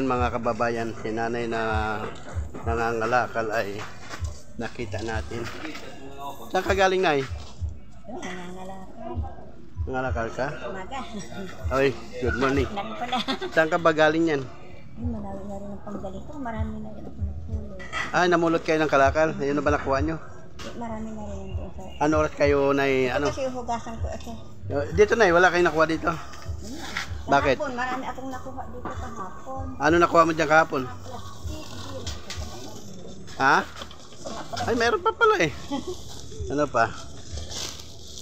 Ayun mga kababayan, si nanay na nangangalakal ay nakita natin. Saan ka galing, Nay? Nangangalakal ka? Umaga. Ay, good morning. Meron pala. Saan ka ba galing yan? Malawi na rin ang panggaling ko. Marami na rin ako napulot. Ah, namulot kayo ng kalakal. Ayun na ba nakuha nyo? Marami na rin doon sa... Ano oras kayo, Nay? Ito Ano? kasi hugasan ko ito. Dito, Nay, wala kayong nakuha dito. Bakit? Kahapon, marami akong nakuha dito kahapon. Ano nakuha mo dyan kahapon? Ha? Ay, meron pa pala eh. Ano pa?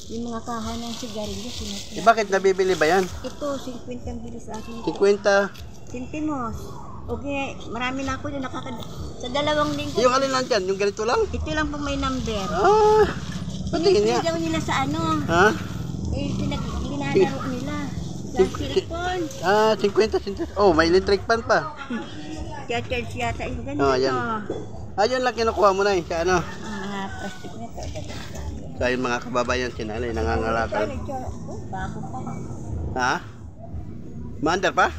Yung mga kahan ng sigarilyo, sinutla. Bakit nabibili ba yan? Ito, 50 ang bilis sa akin. 50. Sentimos. Okay, marami na ako yung sa 2 linggo. Yung alin lang dyan? Yung ganito lang? Ito lang po may number. Ah, patingin niya. Daw nila sa ano. Ha? Eh, ginalaro nila. Sa cellphone. Ah, 50. Oh, may electric fan pa. Charge yata yung ganito. Oh, yan. Ah, yun lang kinukuha mo na eh. Sa ano? Mga plastic na ito. So, yung mga kababayan si nanay, nangangalakal. Bago pa. Ha? Maandar pa?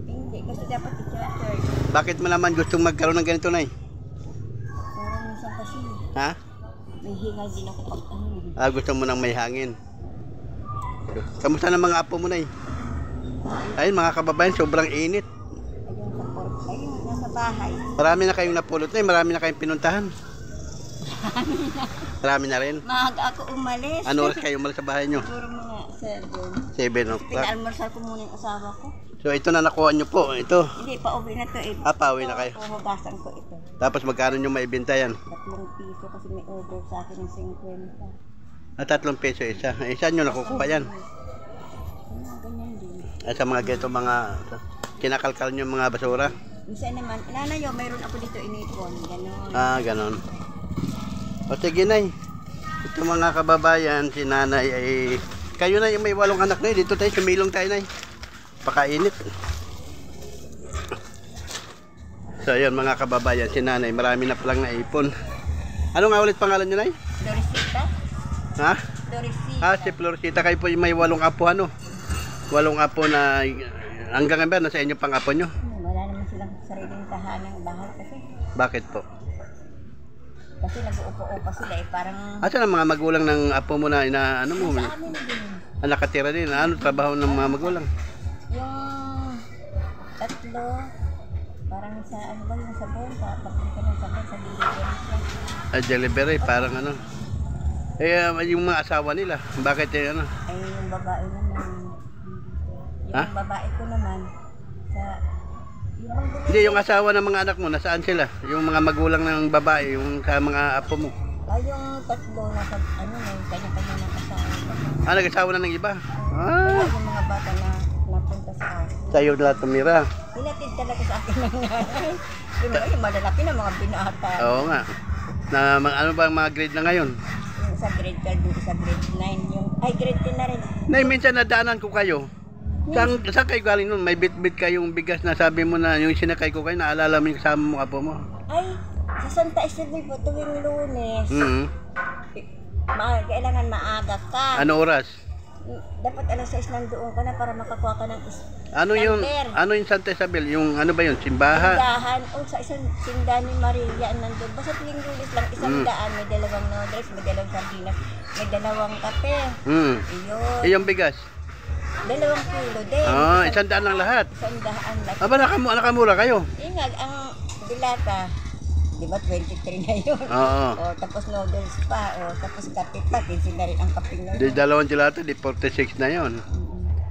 Hindi, kasi dapat i-charge. Bakit mo naman gustong magkaroon ng ganito, Nay? Parang minsan kasi, Ha? may hingal din ako pag ano. Ah, gusto mo nang may hangin. Kamusta na mga apo mo, Nay? Ayun, mga kababayan, sobrang init. Ayun, nasa bahay. Marami na kayong napulot, Nay. Marami na kayong pinuntahan. Marami na rin. Maaga ako umalis. Ano oras kayo umalis sa bahay nyo? Siguro mga 7 o'clock. Pinaalmorsal ko muna yung asawa ko. So, ito na nakuha nyo po. Ito. Hindi, pauwi na to eh. Ah, pauwi na kayo. Hugasan ko ito. Tapos magkano nyo maibenta yan? 3 piso kasi may order sa akin ng 50. Ah, 3 peso isa. Eh, saan nyo nakukuha yan? Ganyan din. Ah, sa mga ganito mga kinakalkal nyo mga basura? Minsan naman, inanayo, mayroon ako dito inipon. Ganon. Ah, ganon. O sige, Nay. Ito mga kababayan, si nanay ay... Kayo na yung may 8 anak na dito tayo, sumilong tayo, Nay. Pakainit. So, yun mga kababayan, si nanay, marami na palang naipon. Ano nga ulit pangalan nyo, Nay? Dorisita? Ha? Dorisita. Ah, si Florecita. Kayo po yung may 8 apo, ano? 8 apo na... Hanggang ba, nasa inyo pang apo nyo? Wala naman silang sariling tahanang bahay kasi. Bakit po? Kasi nag-uupo-upa sila eh, parang... Asa ang mga magulang ng apo mo na ano mo? Sa amin din. Nakatira din. Ano trabaho ng mga magulang? Yung 3, parang sa ano ba yung sabon, papunta ng sabon sa delivery. Delivery, parang ano. Eh, yung mga asawa nila, bakit eh, ano? Ay, yung babae naman. Yung babae ko naman, sa... Hindi, yung asawa ng mga anak mo, nasaan sila? Yung mga magulang ng babae, yung sa mga apo mo. Ay, yung 3, nasa, ano, may kanya-kanya ng asawa. Ah, nag-asawa na ng iba? Ay, Ah, yung mga bata na napunta sa akin. sa'yo na tumira. Hinatid talaga sa akin ng nanay. Yung malalaki na mga binata. Oo nga. Na, ano ba ang mga grade na ngayon? Yung isa grade 12, yung isa grade 9. Yung, ay, grade 10 na rin. Nay, minsan nadaanan ko kayo. Saan kayo galing nun? May bit-bit kayong bigas na sabi mo na yung sinakay ko kayo, naalala mo yung kasama mo apo mo. Ay, sa Santa Isabel po, tuwing Lunes. Kailangan maaga ka. Ano oras? Dapat alas 6 nandoon ka na para makakuha ka ng Ano yung Santa Isabel? Yung ano ba yun? Simbahan? Tindahan. O sa isang tindahan ni Maria nandun. Basta tuwing Lunes lang, 100. May 2 noodles, may 2 sardinas, may 2 kape. Iyon. Yung bigas? 2 kilo din. Ah, 100 lang lahat. 100 lang. Aba, nakamura kayo. Ingag, ang dilata, di ba 23 na yun? Oo. O, tapos noodles pa, o, tapos kape pa, 15 na rin ang kape na Di 2 gelato, di 46 na yon.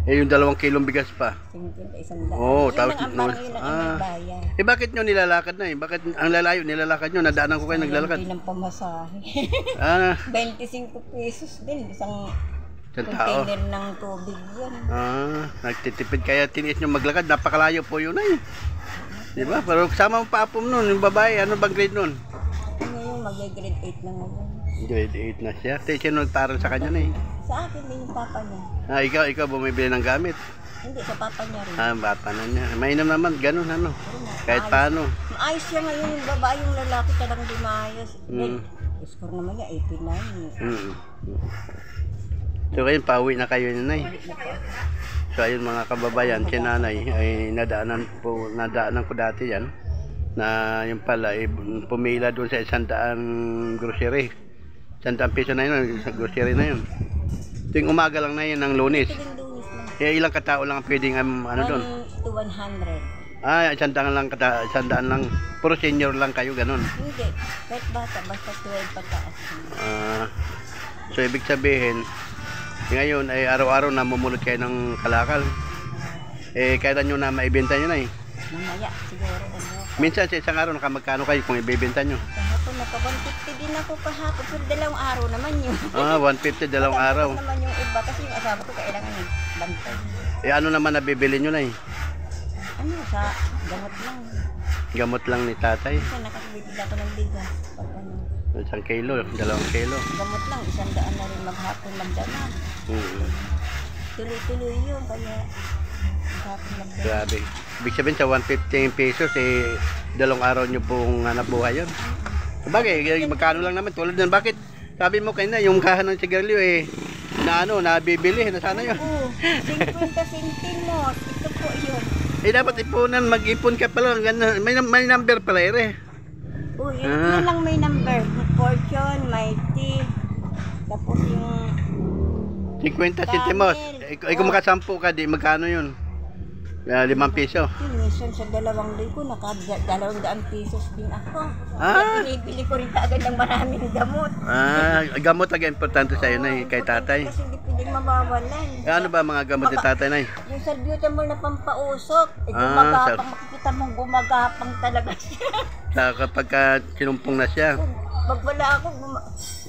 Eh, yung 2 kilong bigas pa. 51. Oo, Yun tapos... ang parang yun ang bayan. Eh, bakit nyo nilalakad na eh? Bakit ang lalayo nilalakad nyo? Nadaanan ko kayo naglalakad. Hindi ng pamasahe. Ah, 25 pesos din, isang sa tao. container ng tubig yun. Ah, nagtitipid kaya tiniis nyo maglakad. Napakalayo po yun ay. Di ba? Pero kasama mo pa apom nun, yung babae. Ano bang grade nun? Ngayon, mag-grade 8 na ngayon. Grade 8 na siya. Sino nagparal sa kanya na eh? Sa akin din yung papa niya. Ah, ikaw bumibili ng gamit. Hindi, sa papa niya rin. Ah, bata na niya. Mainam naman, ganun ano. Kahit paano. Maayos siya ngayon yung babae, yung lalaki talagang di maayos. Score naman niya, 89. So ngayon, pauwi na kayo yun, Nay. So ayun mga kababayan, si nanay ay nadaanan ko dati yan. Na yung pala, pumila doon sa 100 grocery. 100 piso na yun, sa grocery na yun. Tuwing umaga lang na yun ng Lunes. Tuwing Lunes lang. Ilang katao lang ang pwedeng ano doon? 1 to 100. 100 lang, 100 lang. Puro senior lang kayo, ganun. Hindi. Kahit bata, basta 12 pataas. So ibig sabihin, ngayon ay araw-araw namumulot kayo ng kalakal. Kailan nyo na maibenta nyo na eh? Mamaya, siguro. Minsan sa isang araw nakamagkano kayo kung ibibenta nyo? Kahapon, naka-150 din ako kahapon. Pero 2 araw naman yun. 150, 2 araw. naman yung iba kasi yung asawa ko kailangan ng bantay. Ano naman nabibili nyo na eh? Ano, sa gamot lang. Gamot lang ni tatay. Kasi nakakabibili ako ng bigas. Pag ano, 1 kilo, 2 kilo. gamot lang, 100 na rin maghapon magdala. Tuloy-tuloy yun, kaya maghapon magdala. Grabe. Ibig sabihin sa 150 pesos, 2 araw nyo pong nabuhay yun. Sabagay, magkano lang naman. Tulad nun, bakit? Sabi mo kanina, yung kahan ng sigarilyo nabibili. Nasana yun? Oo, 50 centimos. Ito po yun. Dapat ipunan, mag-ipon ka pala. May number pala Oo, yun lang may number. Fortune, Mighty. Tapos yung 50 centimos. Kung makasampu ka, di magkano yun? 5 piso. minsan sa 2 ko, naka-200 pesos din ako. Ah. Binibili ko rin agad ng maraming gamot. Gamot talaga importante sa'yo na kay tatay. Kasi hindi pwedeng mabawalan. Ano ba mga gamot ni tatay na? Yung salbutamol na pampausok, makikita mong gumagapang talaga siya. Kapag sinumpong na siya. Pag wala ako,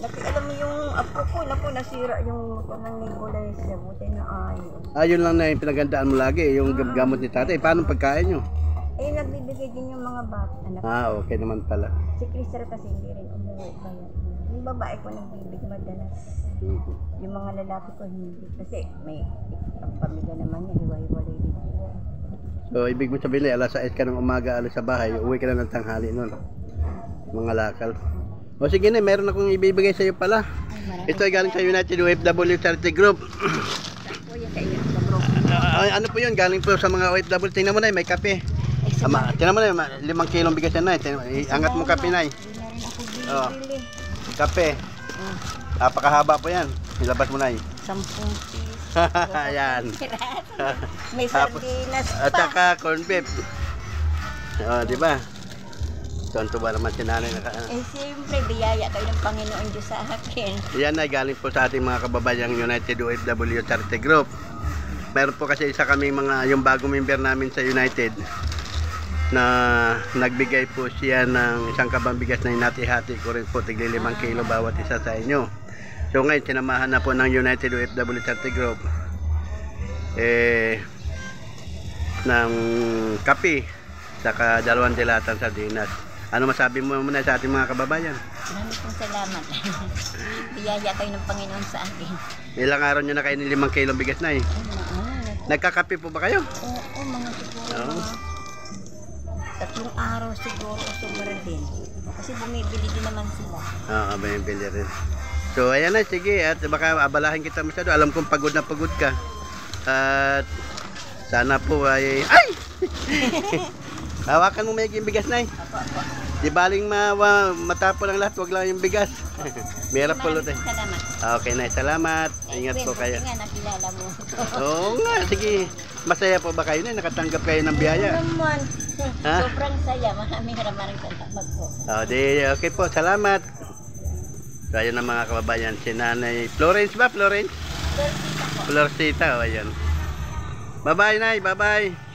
alam mo yung apo ko, nasira yung kanang nebulizer, buti na ayos. Yun lang na yung pinagandaan mo lagi, yung gamot ni tatay. Paano pagkain nyo? Nagbibigay din yung mga bata. Okay naman pala. Si Crystal kasi hindi rin umuwi ba yan. Yung babae ko nagbibigay madalas. Yung mga lalaki ko hindi. Kasi may pamilya naman niya, hiwa-hiwalay din sila. So, ibig mo sabihin, alas 6 ka ng umaga, alas sa bahay, uwi ka na ng tanghali nun. Mga lakal. O sige na, meron akong ibibigay sa iyo pala. Ito ay galing sa United OFW Charity Group. Ano po yun? Galing po sa mga OFW. Tingnan mo na, may kape. Tingnan mo na, 5 kilong bigas yan na. Angat mo kape na. Kape. Napakahaba po yan. Ilabas mo na. 10 piso. Ayan. May sardinas pa. At saka corn beef. Diba? Tonto ba naman si nanay siyempre, biyaya kayo ng Panginoon Diyos sa akin. Yan ay galing po sa ating mga kababayang United OFW Charity Group. Meron po kasi isa kami yung bagong member namin sa United na nagbigay po siya ng isang kabang bigas na hinati-hati ko rin po, tigli 5 kilo bawat isa sa inyo. So ngayon, sinamahan na po ng United OFW Charity Group ng kape saka 2 dilatang sardinas. Ano masabi mo muna sa ating mga kababayan? Maraming pong salamat. Biyaya kayo ng Panginoon sa akin. Ilang araw nyo na kayo ng 5 kilong bigas na Nagkakape po ba kayo? Oo, mga siguro 3 araw siguro o sobra din. Kasi bumibili din naman sila. Bumibili rin. So ayan na, sige. At baka abalahin kita masyado. Alam kong pagod na pagod ka. At sana po ay... Ay! Hawakan mo may bigas na Di baling matapon ang lahat, wag lang yung bigas. Meron po ulit. Salamat. Okay na, salamat. Ingat po kayo. Nga, nakilala mo. Oo nga, sige. Masaya po ba kayo na? Nakatanggap kayo ng biyaya? Naman. Sobrang saya. Maraming salamat po. Okay po, salamat. So ayun ang mga kababayan, si Nanay Florence ba? Florence? Florcita, ayan. Bye-bye, Nay. Bye-bye.